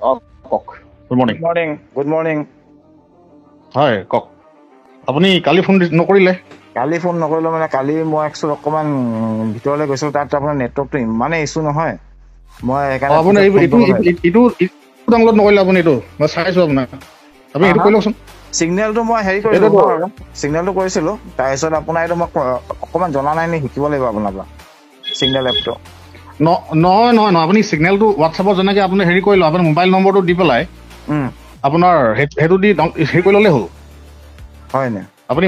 কওক good morning. Good morning. হয় কওক, আপুনি কালি ফোন নকৰিলে? কালি ফোন নকৰিলো মানে কালি মই একচুৱেলি অকণমান ভিতৰলৈ গৈছিলোঁ, তাত আপোনাৰ নেটৱৰ্কটো ইমানেই ইছ্যু নহয়, মই সেইকাৰণে আপুনি এইটো ডাউনলোড নকৰিলে? আপুনি এইটো মই চাইছোঁ আপোনাৰ, আপুনি এইটো কৰি লওকচোন। চিগনেলটো মই হেৰি কৰিলোঁ, চিগনেলটো কৰিছিলোঁ, তাৰপিছত আপোনাৰ এইটো মই অকণমান জনা নাই নি, শিকিব লাগিব আপোনাৰ পৰা চিগনেল এপটো। নহয় নহয় নহয়, আপুনি চিগনেলটো হোৱাটছএপত যেনেকৈ আপুনি হেৰি কৰি লওক, আপোনাৰ মোবাইল নম্বৰটো দি পেলাই আপোনাৰ সেইটো দি হেৰি কৰি ল'লেই হ'ল। হয় নে? আপুনি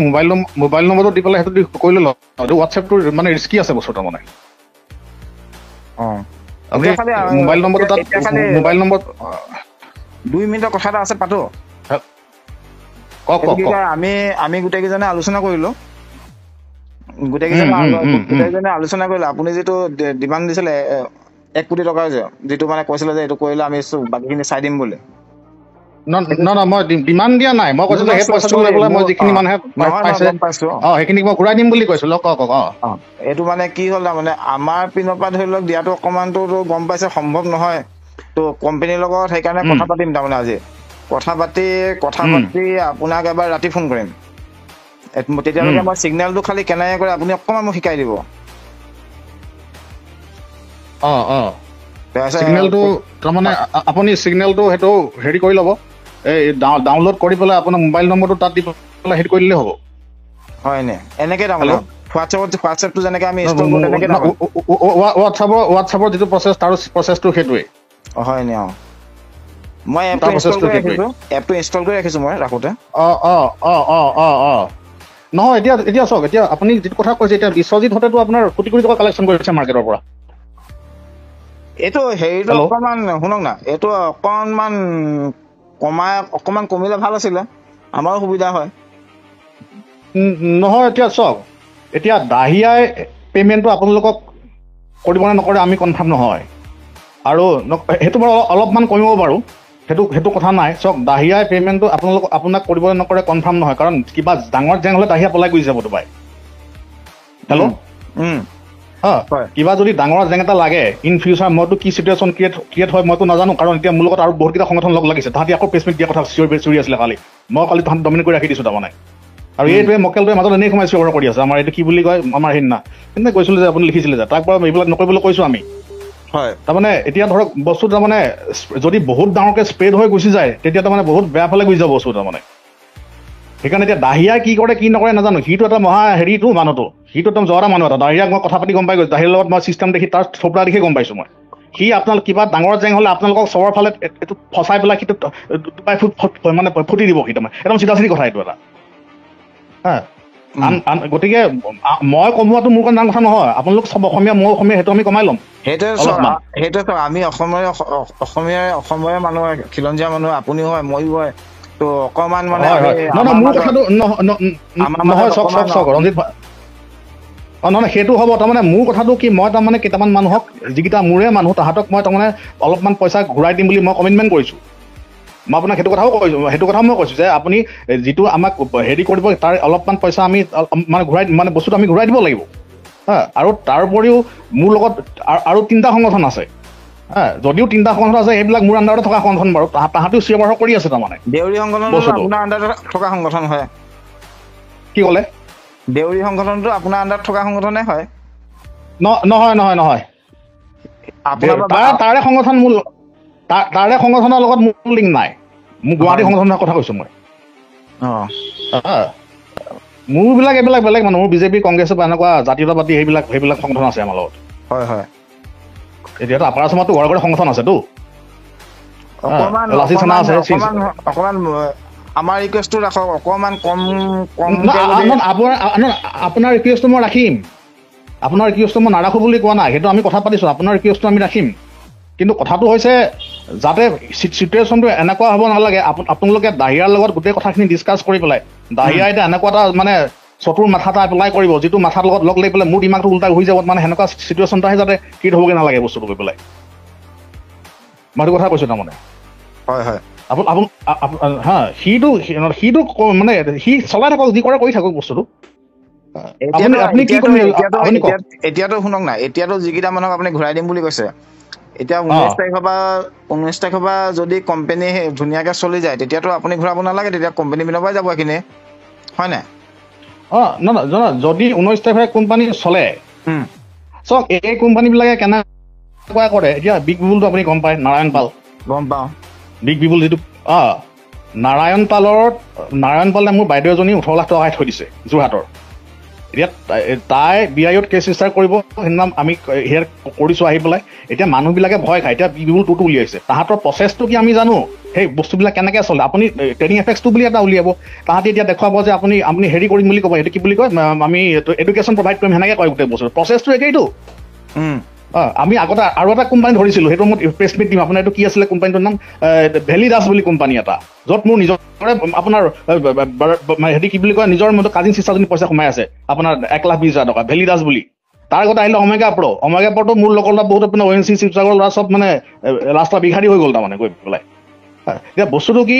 মোবাইল নম্বৰটো দি পেলাই সেইটো দি কৰি লওক। এইটো হোৱাটছএপটো মানে ৰিস্কি আছে বস্তুটো মানে। আপুনি মোবাইল নম্বৰটো তাত মোবাইল নম্বৰ 2 মিনিটৰ কথা এটা আছে, পাতো? কওক কওক কওক। আমি গোটেইকেইজনে আলোচনা কৰিলোঁ, গোটেইকেইজনে আলোচনা কৰিলোঁ। আপুনি যিটো ডিমাণ্ড দিছিলে 1 কোটি টকাৰ, যিটো মানে কৈছিলে যে এইটো কৰিলে আমি বাকীখিনি চাই দিম বুলি। নহয় মই ডিমাণ্ড দিয়া নাই, মই কৈছোঁ যে সেই পইচাটো লৈ পেলাই মই যিখিনি মানুহে পাইছে সেইখিনিক মই ঘূৰাই দিম বুলি কৈছোঁ। কওক কওক। এইটো মানে কি হ'ল, তাৰমানে আমাৰ পিনৰ পৰা ধৰি লওক দিয়াটো অকণমানতো গম পাইছে সম্ভৱ নহয়, তো কোম্পানীৰ লগত সেইকাৰণে কথা পাতিম। তাৰমানে আজি কথা পাতি আপোনাক এবাৰ ৰাতি ফোন কৰিম। তেতিয়ালৈকে মই চিগনেলটো খালি কেনেকৈ কৰে আপুনি অকণমান মোক শিকাই দিব। চিগনেলটো তাৰমানে আপুনি চিগনেলটো সেইটো হেৰি কৰি ল'ব, এই ডাউনলোড কৰি পেলাই আপোনাৰ মোবাইল নম্বৰটো তাত দি পেলাই হেৰি কৰি দিলেই হ'ব। হয়নে? এনেকৈ তাৰমানে হোৱাটছএপটো যেনেকৈ আমি ইনষ্টল কৰোঁ তেনেকৈ হোৱাটছএপৰ যিটো প্ৰচেছ তাৰ প্ৰচেছটো সেইটোৱেই। হয়নে? মই এপটো ইনষ্টল কৰি ৰাখিছোঁ মই ৰাখোঁতে। নহয় এতিয়া চাওক, এতিয়া আপুনি যিটো কথা কৈছে, এতিয়া বিশ্বজিৎ হতেতো আপোনাৰ কোটি কোটি টকা কালেকশ্যন কৰিছে মাৰ্কেটৰ পৰা। এইটো হেৰিটো অকণমান শুনক না, এইটো অকণমান কমিলে ভাল আছিলে, আমাৰো সুবিধা হয়। নহয় এতিয়া চাওক, এতিয়া দাহিয়াই পে'মেণ্টটো আপোনালোকক কৰিব নে নকৰে আমি কনফাৰ্ম নহয়, আৰু সেইটো বাৰু অলপমান কমিব বাৰু, সেইটো কথা নাই। চাওক, দাহিয়াই পে'মেণ্টটো আপোনাক কৰিব নে নকৰে কনফাৰ্ম নহয়, কাৰণ কিবা ডাঙৰ জেং হ'লে দাহিয়া পলাই গুচি যাব ডুবাই। হেল্ল', কিবা যদি ডাঙৰ জেং এটা লাগে ইন ফিউচাৰ, মইতো কি চিটুৱেশ্যন ক্ৰিয়েট হয় মইতো নাজানো, কাৰণ এতিয়া মোৰ লগত আৰু বহুতকেইটা সংগঠন লগ লাগিছে, তাহাঁতি আকৌ প্ৰেছ মিট দিয়া কথা চিঞৰি আছিলে কালি। মই কালি তাহাঁত ডমিনেট কৰি ৰাখি দিছোঁ তাৰমানে, আৰু এইটোৱে মক্কেলটোৱে মাজত এনেই সোমাই চিঞৰ কৰি আছে। আমাৰ এইটো কি বুলি কয়, আমাৰ সেইদিনা কিন্তু কৈছিলোঁ যে আপুনি লিখিছিলে যে, তাক বাৰু এইবিলাক নকৰিবলৈ কৈছোঁ আমি। তাৰমানে এতিয়া ধৰক বস্তু তাৰমানে যদি বহুত ডাঙৰকৈ স্প্ৰেড হৈ গুচি যায়, তেতিয়া তাৰমানে বহুত বেয়া ফালে গুচি যাব বস্তু তাৰমানে। সেইকাৰণে এতিয়া দাহিয়াই কি কৰে কি নকৰে নাজানো, সিটো এটা মহা হেৰিটো মানুহটো, সিটো একদম জৰা মানুহ এটা। দাহিয়াক মই কথা পাতি গম পাই গৈছোঁ, দাহিয়াৰ লগত মই চিষ্টেম দেখি তাৰ থপৰা দেখি গম পাইছোঁ মই। সি আপোনালোক কিবা ডাঙৰ জেং হ'লে আপোনালোকক চবৰ ফালে এইটো ফচাই পেলাই সিটো মানে ফুটি দিব সি, তাৰমানে একদম চিধা চিধি কথা এইটো এটা। গতিকে মই কমোৱাটো মোৰ কাৰণে ডাঙৰ কথা নহয়, আপোনালোক চব অসমীয়া, মই অসমীয়া, সেইটো আমি কমাই ল'ম। সেইটোৱে আমি অসমীয়া মানুহ, খিলঞ্জীয়া মানুহ, আপুনিও হয় ময়ো হয়, তো অকণমান মানে মোৰ কথাটো নহয়, চাওক ৰঞ্জিত, নহয় সেইটো হ'ব। তাৰমানে মোৰ কথাটো কি, মই তাৰমানে কেইটামান মানুহক, যিকেইটা মোৰে মানুহ, তাহাঁতক মই তাৰমানে অলপমান পইচা ঘূৰাই দিম বুলি মই কমিটমেণ্ট কৰিছোঁ। মই আপোনাক সেইটো কথাও কৈছোঁ যে আপুনি যিটো আমাক হেৰি কৰিব, তাৰ অলপমান পইচা আমি মানে বস্তুটো আমি ঘূৰাই দিব লাগিব। আৰু তাৰ উপৰিও মোৰ লগত আৰু 3টা সংগঠন আছে। যদিও 3টা সংগঠন আছে, সেইবিলাক মোৰ আণ্ডাৰতে থকা সংগঠন বাৰু, তাহাঁতিও চিঞৰ বাখৰ কৰি আছে তাৰমানে। দেউৰী সংগঠনটো আপোনাৰ আণ্ডাৰত থকা সংগঠন হয়। কি ক'লে? দেউৰী সংগঠনটো আপোনাৰ আণ্ডাৰত থকা সংগঠনে হয়। নহয়, তাৰে সংগঠন মোৰ, তাৰে সংগঠনৰ লগত মোৰ লিংক নাই। মোৰ গুৱাহাটী সংগঠনৰ কথা কৈছোঁ মই। মোৰবিলাক এইবিলাক বেলেগ মানুহ, মোৰ বিজেপি, কংগ্ৰেছ বা এনেকুৱা জাতীয়তাবাদী সেইবিলাক সংগঠন আছে আমাৰ লগত। হয়। এতিয়াতো আপাৰ আছামতো ঘৰে ঘৰে সংগঠন আছেতো, লাচি থানা আছে। আমাৰ ৰিকুৱেষ্টটো ৰাখক অকণমান কম। আপোনাৰ ৰিকুৱেষ্টটো মই ৰাখিম, আপোনাৰ ৰিকুৱেষ্টটো মই নাৰাখোঁ বুলি কোৱা নাই, সেইটো আমি কথা পাতিছোঁ। আপোনাৰ ৰিকুৱেষ্টটো আমি ৰাখিম, কিন্তু কথাটো হৈছে যাতে চিটুৱেশ্যনটো এনেকুৱা হ'ব নালাগে। আপোনালোকে দাহিয়াৰ লগত গোটেই কথাখিনি ডিছকাছ কৰি পেলাই, দাহিয়া এতিয়া এনেকুৱা এটা মানে চতুৰ মাথা এটা এপ্লাই কৰিব, যিটো মাথাৰ লগত লগ লাগি পেলাই মোৰ দিমাগটো উল্টা হৈ যাব, মানে সেনেকুৱা চিটুৱেশ্যন এটাহে যাতে ক্ৰিয়েট হ'বগৈ নালাগে বস্তুটো কৰি পেলাই। মই সেইটো কথা কৈছোঁ তাৰমানে। সিটো মানে সি চলাই থাকক, যি কৰে কৰি থাকক বস্তুটো। এতিয়াতো শুনক না, এতিয়াতো যিকেইটা মানুহক আপুনি ঘূৰাই দিম বুলি কৈছে, এতিয়া 19 তাৰিখৰ পৰা যদি কোম্পানী ধুনীয়াকে চলি যায় তেতিয়াতো আপুনি ঘূৰাব নালাগে, তেতিয়া কোম্পানী পিনৰ পৰাই যাব এইখিনি, হয় নাই? যদি 19 তাৰিখে কোম্পানী চলে চাওক, এই কোম্পানীবিলাকে কেনেকুৱা কৰে, এতিয়া বিগ বিবুলটো আপুনি গম পায়, নাৰায়ণ পাল গম পাওঁ। বিগ বিবুল যিটো নাৰায়ণ পালে মোৰ বাইদেউ এজনী 18 লাখ টকা থৈ দিছে যোৰহাটৰ। এতিয়া তাই BIOত কেছ ৰেজিষ্টাৰ কৰিব, সেইদিনা আমি হেয়াৰ কৰিছোঁ আহি পেলাই। এতিয়া মানুহবিলাকে ভয় খায়, এতিয়া বিগ বিবুল 2টো উলিয়াইছে। তাহাঁতৰ প্ৰচেছটো কি আমি জানো, সেই বস্তুবিলাক কেনেকৈ চলে। আপুনি ট্ৰেইনিং এফেক্টছটো বুলি এটা উলিয়াব, তাহাঁতি এতিয়া দেখুৱাব যে আপুনি হেৰি কৰিম বুলি ক'ব, সেইটো কি বুলি কয়, আমি এডুকেশ্যন প্ৰভাইড কৰিম, সেনেকৈ কয় গোটেই বস্তু। প্ৰচেছটো একেইটো। আমি আগতে আৰু এটা কোম্পানী ধৰিছিলোঁ, সেইটো মই প্ৰেছ মিট দিম। আপোনাৰ এইটো কি আছিলে কোম্পানীটোৰ নাম, ভেলি দাস বুলি কোম্পানী এটা, য'ত মোৰ নিজৰে আপোনাৰ হেৰি কি বুলি কয়, নিজৰ মতো কাজিন চিষ্টাৰজনী পইচা সোমাই আছে আপোনাৰ 1,20,000 টকা, ভেলি দাস বুলি। তাৰ আগতে আহিলে অমেগা প্ৰ'টো মোৰ লগৰ বহুত আপোনাৰ ONC শিৱসাগৰ ল'ৰা চব মানে ৰাস্তা বিঘাৰী হৈ গ'ল তাৰমানে গৈ পেলাই। এতিয়া বস্তুটো কি,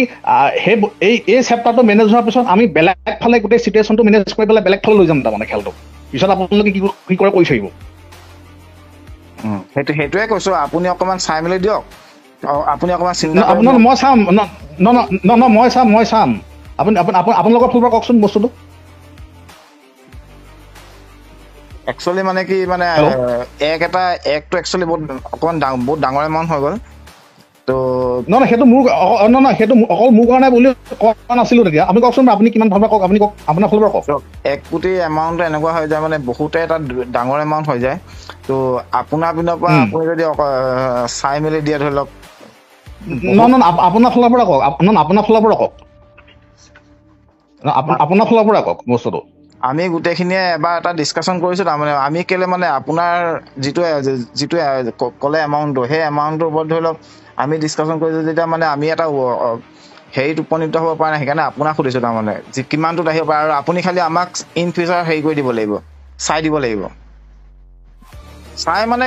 এই চেপ্টাৰটো মেনেজ হোৱাৰ পিছত আমি বেলেগ ফালে গোটেই চিটুৱেশ্যনটো মেনেজ কৰি পেলাই বেলেগ ফালে লৈ যাম তাৰমানে খেলটো। পিছত আপোনালোকে কি কৰে কৰি থাকিব। সেইটোৱে কৈছো, আপুনি অকমান চাই মেলি দিয়ক, আপুনি অকমান চিন্তা মই চাম আপোনালোকৰ ফালৰ পৰা কওকচোন বস্তুটো। একচুৱেলি মানে কি, মানে একটো একচুৱেলি বহুত ডাঙৰ এমাউণ্ট হৈ গ'ল। তো সেইটো মোৰ সেইটো অকল মোৰ কাৰণে বুলি কোৱা নাছিলো তেতিয়া। আপুনি কওকচোন, আপুনি কিমান ভাবে কওক, আপুনি কওক, আপোনাৰ ফালৰ পৰা কওক। 1 কোটি এমাউণ্ট এনেকুৱা হৈ যায়, মানে বহুতে এটা ডাঙৰ এমাউণ্ট হৈ যায়। তো আপোনাৰ পিনৰ পৰা আপুনি যদি চাই মেলি দিয়ে, ধৰি লওক। আপোনাৰ ফালৰ পৰা কওক, আপোনাৰ ফালৰ পৰা কওক বস্তুটো। আমি গোটেইখিনিয়ে এবাৰ এটা ডিছকাশ্যন কৰিছোঁ। তাৰমানে আমি কেলে মানে আপোনাৰ যিটো ক'লে এমাউণ্টটো, সেই এমাউণ্টটোৰ ওপৰত ধৰি লওক আমি ডিছকাশ্যন কৰিছোঁ, যেতিয়া মানে আমি এটা হেৰিত উপনীত হ'ব পৰা নাই। সেইকাৰণে আপোনাক সুধিছোঁ, তাৰমানে কিমানটোত আহিব পাৰে, আৰু আপুনি খালি আমাক ইন ফিউচাৰ হেৰি কৰি দিব লাগিব, চাই দিব লাগিব। চাই মানে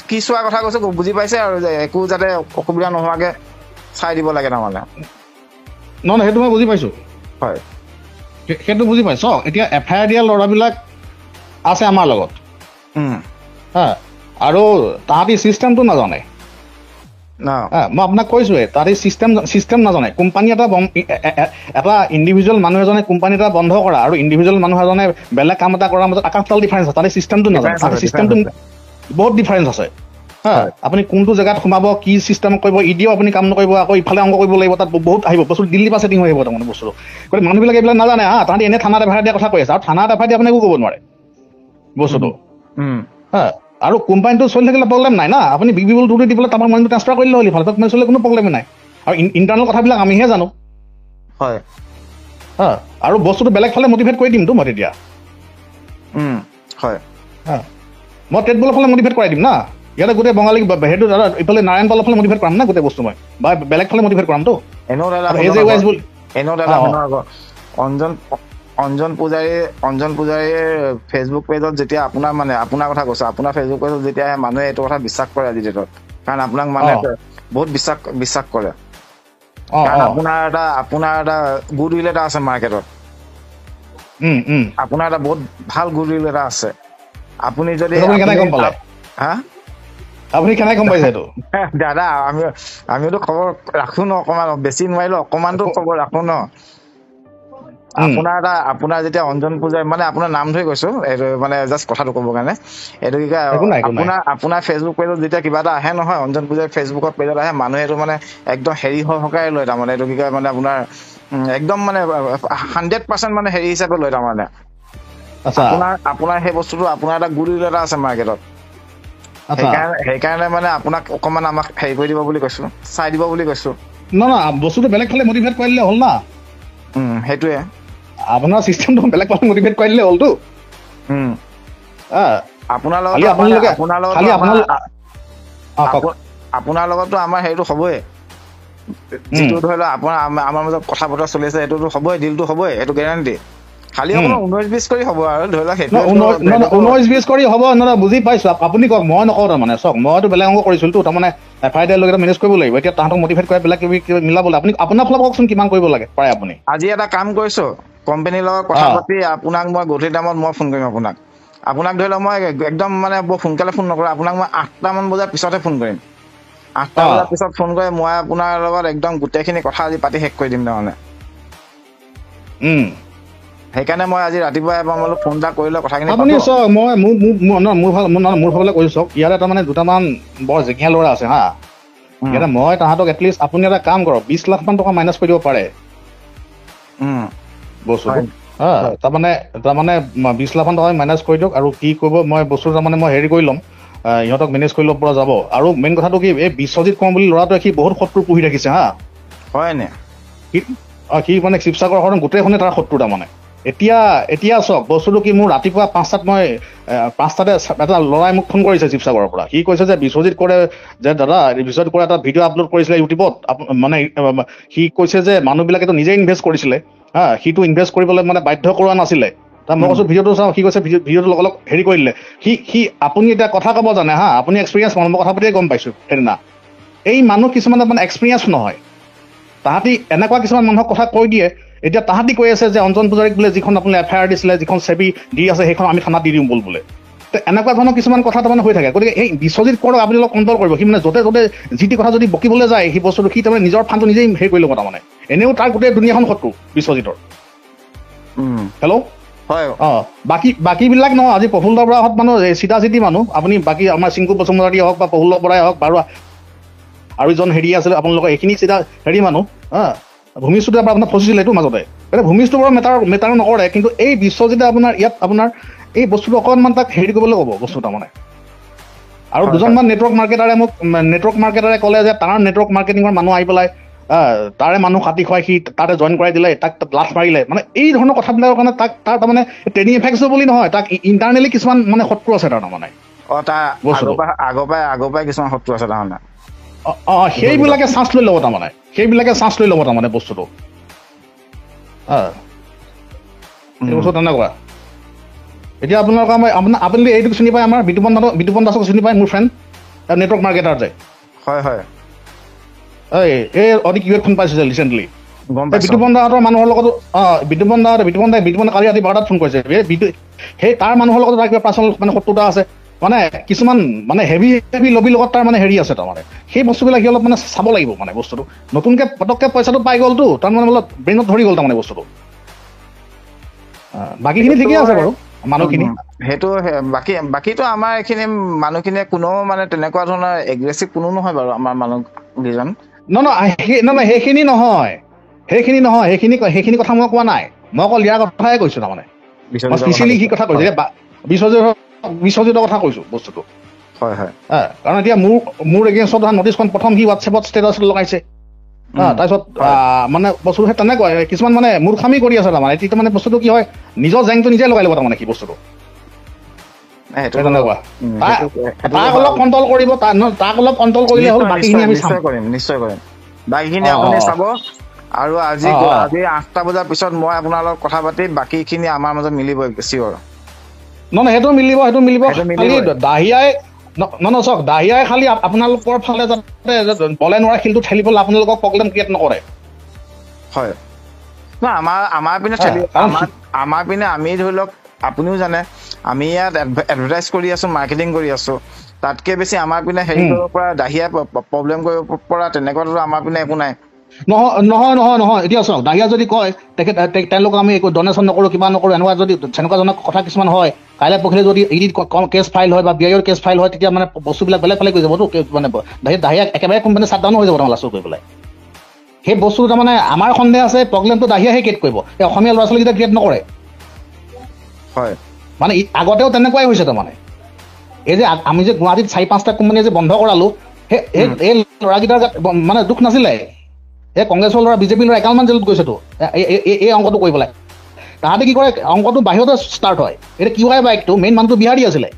কি চোৱাৰ কথা কৈছোঁ বুজি পাইছে, আৰু যে একো যাতে অসুবিধা নোহোৱাকৈ চাই দিব লাগে তাৰমানে। সেইটো মই বুজি পাইছোঁ। হয়, সেইটো বুজি পাইছ। এতিয়া FIR দিয়া ল'ৰাবিলাক আছে আমাৰ লগত, আৰু তাহাঁতি চিষ্টেমটো নাজানে। মই আপোনাক কৈছোঁৱে, তাহাঁতি চিষ্টেম নাজানে। কোম্পানী এটা ইণ্ডিভিজুৱেল মানুহ এজনে কোম্পানী এটা বন্ধ কৰা আৰু ইণ্ডিভিজুৱেল মানুহ এজনে বেলেগ কাম এটা কৰাৰ মাজত আকাশপাতাল ডিফাৰেঞ্চ আছে। তাহাঁতি চিষ্টেমটো নাজানে। চিষ্টেমটো বহুত ডিফাৰেঞ্চ আছে। আপুনি কোনটো জেগাত সোমাব, কি চিষ্টেম কৰিব, ইডিও আপুনি কাম নকৰিব, আকৌ ইফালে অংক কৰিব লাগিব, তাত বহুত আহিব বস্তু, দিল্লীৰ পৰা ছেটিং হৈ আহিব তাৰমানে বস্তুটো। গতিকে মানুহবিলাকে এইবিলাক নাজানে। তাহাঁতি এনে থানাত FIR দিয়া কথা কৈ আছে, আৰু থানাত FIR দি আপুনি একো ক'ব নোৱাৰে বস্তুটো। আৰু কোম্পানীটো চলি থাকিলে প্ৰব্লেম নাই না। আপুনি বিগ বিবুল 2টো দি পেলাই তাৰপৰা মানিটো ট্ৰান্সফাৰ কৰিলে হ'ল, ইফালে তাত চলিলে কোনো প্ৰব্লেমেই নাই। আৰু ইণ্টাৰনেল কথাবিলাক আমিহে জানো। হয়, আৰু বস্তুটো বেলেগ ফালে মটিভেট কৰি দিমতো মই তেতিয়া। হয়, মই ট্ৰেডবলৰ ফালে মটিভেট কৰাই দিম না। ইয়াতে গোটেই বঙালী সেইটো দাদা ইফালে নাৰায়ণ পালৰ ফালে মটিভেট কৰাম না গোটেই বস্তু, মই বা বেলেগ ফালে মটিভেট কৰামতো। অঞ্জন পূজাৰীৰ ফেচবুক পেজত যেতিয়া আপোনাৰ কথা কৈছো, আপোনাৰ ফেচবুক পেজত যেতিয়া মানুহে এইটো কথা বিশ্বাস কৰে আজিৰ ডেটত, কাৰণ আপোনাক মানে বহুত বিশ্বাস কৰে। কাৰণ আপোনাৰ এটা গুড উইল এটা আছে মাৰ্কেটত, আপোনাৰ এটা বহুত ভাল গুড উইল এটা আছে। আপুনি যদি আপুনি কেনেকৈ গম পাইছে এইটো? দাদা আমিওতো খবৰ ৰাখো ন, অকমান বেছি নোৱাৰিলো, অকমানতো খবৰ ৰাখো ন। আপোনাৰ যেতিয়া অঞ্জন পূজাৰী, মানে আপোনাৰ নাম ধৰি কৈছো, এইটো মানে জাষ্ট কথাটো ক'ব কাৰণে, এইটো কি কয়, আপোনাৰ ফেচবুক পেজত যেতিয়া কিবা এটা আহে নহয়, অঞ্জন পূজাৰী ফেচবুকৰ পেজত আহে, মানুহে এইটো মানে একদম হেৰি সহকাৰে লয় তাৰমানে। এইটো কি কয়, মানে আপোনাৰ একদম মানে 100% মানে হেৰি হিচাপে লয় তাৰমানে। আপোনাৰ সেই বস্তুটো, আপোনাৰ এটা গুড উইল এটা আছে মাৰ্কেটত। সেইকাৰণে মানে আপোনাক অকমান আমাক হেৰি কৰি দিব বুলি কৈছো, চাই দিব বুলি কৈছো। বস্তুটো বেলেগ ফালে মটিভেট কৰি দিলে হ'ল না। সেইটোৱে আপোনাৰ চিষ্টেমটো বেলেগ ফালে মটিভেট কৰি দিলে হ'লতো। আপোনাৰ লগতো আমাৰ হেৰিটো হ'বই, যিটো ধৰি লওক আপোনাৰ আমাৰ মাজত কথা বতৰা চলি আছে, এইটোতো হ'বই, ডিলটো হ'বই, এইটো গেৰাণ্টি। খালি অকমান 19-20 কৰি হ'ব আৰু ধৰি লওক, সেইটো 19-20 কৰি হ'ব। বুজি পাইছো, আপুনি কওক, মই নকওঁ তাৰমানে। চাওক, মইতো বেলেগ অংক কৰিছিলো, তাৰমানে FIR দিয়াৰ লগত মেনেজ কৰিব লাগিব। এতিয়া তাহাঁতক মটিভেট কৰি বেলেগ কিবি মিলাবলৈ আপুনি আপোনাৰ ফালে কওকচোন, কিমান কৰিব লাগে পাৰে আপুনি। আজি এটা কাম কৰিছো, কোম্পানীৰ লগত কথা পাতি আপোনাক মই গধূলি টাইমত মই ফোন কৰিম আপোনাক। আপোনাক ধৰি লওক মই একদম মানে বৰ সোনকালে ফোন নকৰোঁ, আপোনাক মই 8টামান বজাৰ পিছতহে ফোন কৰিম। 8টা বজাৰ পিছত ফোন কৰি মই আপোনাৰ লগত একদম গোটেইখিনি কথা আজি পাতি শেষ কৰি দিম তাৰমানে। সেইকাৰণে মই আজি ৰাতিপুৱাই বোলো ফোন এটা কৰি লৈ কথাখিনি আপুনি চাওক, মই মোৰ ফালে কৈছো চাওক, ইয়াতে তাৰমানে দুটামান বৰ জেগীয়া ল'ৰা আছে হা, ইয়াতে মই তাহাঁতক এটলিষ্ট আপুনি এটা কাম কৰক, 20 লাখ মান টকা মাইনাছ কৰি দিব পাৰে বস্তুটো হা। তাৰমানে 20 লাখ মান টকা মাইনাছ কৰি দিয়ক, আৰু কি কৰিব মই বস্তুটো তাৰমানে মই হেৰি কৰি ল'ম, ইহঁতক মেনেজ কৰি ল'ব পৰা যাব। আৰু মেইন কথাটো কি, এই বিশ্বজিৎ কওঁ বুলি ল'ৰাটোৱে সি বহুত শত্ৰু পুহি ৰাখিছে হা। হয়নে? সি মানে শিৱসাগৰখন গোটেইখনে তাৰ শত্ৰু তাৰমানে। এতিয়া চাওক বস্তুটো কি, মোৰ ৰাতিপুৱা 5টাত মই 5টাতে এটা ল'ৰাই মোক ফোন কৰিছে শিৱসাগৰৰ পৰা। সি কৈছে যে বিশ্বজিৎ কৰে যে দাদা, বিশ্বজিৎ কৰে এটা ভিডিঅ' আপলোড কৰিছিলে ইউটিউবত, মানে সি কৈছে যে মানুহবিলাকেতো নিজে ইনভেষ্ট কৰিছিলে হা, সিটো ইনভেষ্ট কৰিবলৈ মানে বাধ্য কৰোৱা নাছিলে। মই কৈছোঁ ভিডিঅ'টো চাওঁ, সি কৈছে ভিডিঅ'টো অলপ হেৰি কৰি দিলে। সি আপুনি এতিয়া কথা ক'ব জানে হা, আপুনি এক্সপিৰিয়েঞ্চ মানুহ, মই কথা পাতিয়ে গম পাইছোঁ সেইদিনা। এই মানুহ কিছুমান মানে এক্সপিৰিয়েঞ্চ নহয়, তাহাঁতি এনেকুৱা কিছুমান মানুহক কথা কৈ দিয়ে। এতিয়া তাহাঁতি কৈ আছে যে অঞ্জন পূজাৰীক বোলে যিখন আপুনি এফআইআৰ দিছিলে, যিখন চেবি দি আছে, সেইখন আমি থানাত দি দিওঁ বোলে। তো এনেকুৱা ধৰণৰ কিছুমান কথা তাৰমানে হৈ থাকে। গতিকে এই বিশ্বজিৎ কৰক আপুনি অলপ কণ্ট্ৰল কৰিব। সি মানে য'তে যি টি কথা যদি বকিবলৈ যায়, সেই বস্তুটো সি তাৰমানে নিজৰ ফাণ্ডটো নিজেই হেৰি কৰি ল'ব তাৰমানে। এনেও তাৰ গোটেই দুনীয়াখন শত্ৰু বিশ্বজিতৰ। হেল্ল', হয়। বাকীবিলাক নহয়, আজি প্ৰফুল্ল বৰাহঁত মানুহ চিধা চিধি মানুহ। আপুনি বাকী আমাৰ চিংকু বসুমতাৰী হওক বা প্ৰফুল্ল বৰাই হওক, বাৰু আৰু এজন হেৰি আছিলে আপোনালোকৰ, এইখিনি চিধা হেৰি মানুহ হা। ভূমিষ্ঠতে আপোনাৰ ফচিছিলে এইটো মাজতে, এতিয়া ভূমিষ্ঠ বৰ মেটাৰ নকৰে, কিন্তু এই বিশ্বজিতে আপোনাৰ ইয়াত আপোনাৰ এই বস্তুটো অকণমান তাক হেৰি কৰিবলৈ ক'ব বস্তু তাৰমানে। আৰু দুজনমান নেটৱৰ্ক মাৰ্কেটাৰে ক'লে যে তাৰ নেটৱৰ্ক মাৰ্কেটিঙৰ মানুহ আহি পেলাই তাৰে মানুহ কাটি খুৱাই সি তাতে জইন কৰাই দিলে, তাক লাভ মাৰিলে। মানে এই ধৰণৰ কথাবিলাকৰ কাৰণে তাৰ তাৰমানে ট্ৰেইনিং এফেক্টছ বুলি নহয়, তাক ইণ্টাৰনেলি কিছুমান মানে শত্ৰু আছে তাৰ তাৰমানে। আগৰ পৰাই কিছুমান শত্ৰু আছে তাৰমানে। সেইবিলাকে চান্স লৈ ল'ব তাৰমানে বস্তুটো। তেনেকুৱা। এতিয়া আপোনালোকৰ আপুনি এইটোক চিনি পায়, আমাৰ বিতুপন দাসক চিনি পায়, মোৰ ফ্ৰেণ্ড নেটৱৰ্ক মাৰ্কেটাৰ যে। হয়। এই অধিক ইউএখন পাইছে যে ৰিচেণ্টলি, বিতুপন দাহঁতৰ মানুহৰ লগতো বিতুপন দাই কালি ৰাতি 12টাত ফোন কৰিছে। সেই তাৰ মানুহৰ লগত তাৰ কিবা পাৰ্চনেল মানে শত্ৰুতা আছে, মানে কিছুমান মানে হেভি লবিৰ লগত তাৰ মানে হেৰি আছে তাৰমানে। সেই বস্তুবিলাক সি অলপ মানে চাব লাগিব মানে বস্তুটো। নতুনকৈ পটককৈ পইচাটো পাই গ'লতো, তাৰমানে অলপ ব্ৰেইনত ধৰি গ'ল তাৰমানে বস্তুটো। বাকীখিনি ঠিকে আছে বাৰু মানুহখিনি। সেইটো বাকীটো আমাৰ এইখিনি মানুহখিনিয়ে কোনো মানে তেনেকুৱা ধৰণৰ এগ্ৰেছিভ কোনো নহয় বাৰু আমাৰ মানুহকেইজন। নহয় সেইখিনি কথা মই কোৱা নাই, মই অকল ইয়াৰ কথাহে কৈছোঁ তাৰমানে। মই স্পেচিয়েলি সি কথা কৈছোঁ, বিশ্বজিতৰ কথা কৈছোঁ বস্তুটো। হয়। কাৰণ এতিয়া মোৰ এগেইনষ্টত নটিচখন প্ৰথম সি হোৱাটছএপত ষ্টেটাছ লগাইছে, তাৰপিছত মানে বস্তুটো সেই তেনেকুৱা কিছুমান মানে মূৰ্খামি কৰি আছে তাৰমানে। এতিয়া মানে বস্তুটো কি হয়, নিজৰ জেংটো নিজে লগাই ল'ব তাৰমানে সি বস্তুটো তেনেকুৱা। তাক অলপ কণ্ট্ৰল কৰিব, তাক অলপ কণ্ট্ৰল কৰিলে হ'ল, বাকীখিনি আমি নিশ্চয় কৰিম। বাকীখিনি আপুনি চাব। আৰু আজি 8টা বজাৰ পিছত মই আপোনাৰ লগত কথা পাতি বাকীখিনি আমাৰ মাজত মিলিব চিয়ৰ। নহয় সেইটো মিলিব। খালি দাহিয়াই চাওক, দাহিয়াই খালি আপোনালোকৰ ফালে যাতে বলে নোৱাৰা শিলটো ঠেলিবলৈ আপোনালোকক প্ৰব্লেম ক্ৰিয়েট নকৰে। হয়, আমাৰ পিনে আমি ধৰি লওক, আপুনিও জানে আমি ইয়াত এডভাৰটাইজ কৰি আছো, মাৰ্কেটিং কৰি আছো। তাতকে বেছি আমাৰ পিনে হেৰি কৰিব পৰা, দাহিয়াই প্ৰব্লেম কৰিব পৰা তেনেকুৱা আমাৰ পিনে একো নাই। নহয়। এতিয়া চাওক, দাহিয়া যদি কয় তেওঁলোকক আমি একো ডনেশ্যন নকৰোঁ, কিবা নকৰোঁ, এনেকুৱা যদি তেনেকুৱাজনক কথা কিছুমান হয়, কাইলৈ পৰহিলে যদি ইডিত কেছ ফাইল হয় বা বিআইৰ কেছ ফাইল হয়, তেতিয়া মানে বস্তুবিলাক বেলেগ গৈ যাবতো। মানে দাহিয়া একেবাৰে কোম্পানী শ্বাটডাউন হৈ যাব তাৰমানে লাষ্টত গৈ পেলাই। সেই বস্তুটো তাৰমানে আমাৰ সন্দেহ আছে, প্ৰব্লেমটো দাহিয়াহে ক্ৰিয়েট কৰিব, এই অসমীয়া ল'ৰা ছোৱালীকেইটা ক্ৰিয়েট নকৰে। হয়, মানে আগতেও তেনেকুৱাই হৈছে তাৰমানে। এই যে আমি যে গুৱাহাটীত 4-5টা কোম্পানী যে বন্ধ কৰালোঁ, এই ল'ৰাকেইটাৰ মানে দুখ নাছিলে। এই কংগ্ৰেছৰ ল'ৰা, বিজেপিৰ ল'ৰা একাউণ্টমান জেলত গৈছেতো এই অংকটো কৰি পেলাই। তাহাঁতে কি কৰে, অংকটো বাহিৰতে ষ্টাৰ্ট হয়। এতিয়া কিউ আই বাইকটো মেইন মানুহটো বিহাৰী আছিলে,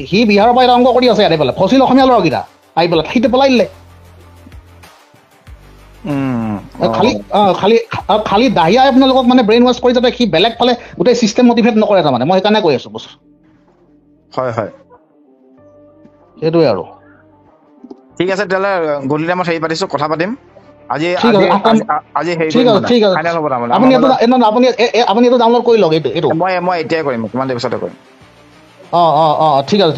সি বিহাৰৰ পৰা এটা অংক কৰি আছে, ইয়াতে পেলাই ফচিল অসমীয়া ল'ৰাকেইটা আহি পেলাই সিটো পেলাই দিলে। খালি দাহিয়াই আপোনালোকক মানে ব্ৰেইন ৱাছ কৰি যাতে সি বেলেগ ফালে গোটেই চিষ্টেম মটিভেট নকৰে তাৰমানে। মই সেইকাৰণে কৈ আছো বস্তু। হয়, সেইটোৱে আৰু। ঠিক আছে, তেতিয়াহ'লে গধূলি টাইমত হেৰি পাতিছোঁ, কথা পাতিম। আজি ঠিক আছে, আজি হেৰি ঠিক আছে, ঠিক আছে। ফাইনেল হ'ব তাৰমানে আপুনি এইটো ডাউনলোড কৰি লওক এইটো মই এতিয়াই কৰিম অকণমান দেৰি পিছতে কৰিম ঠিক আছে ঠিক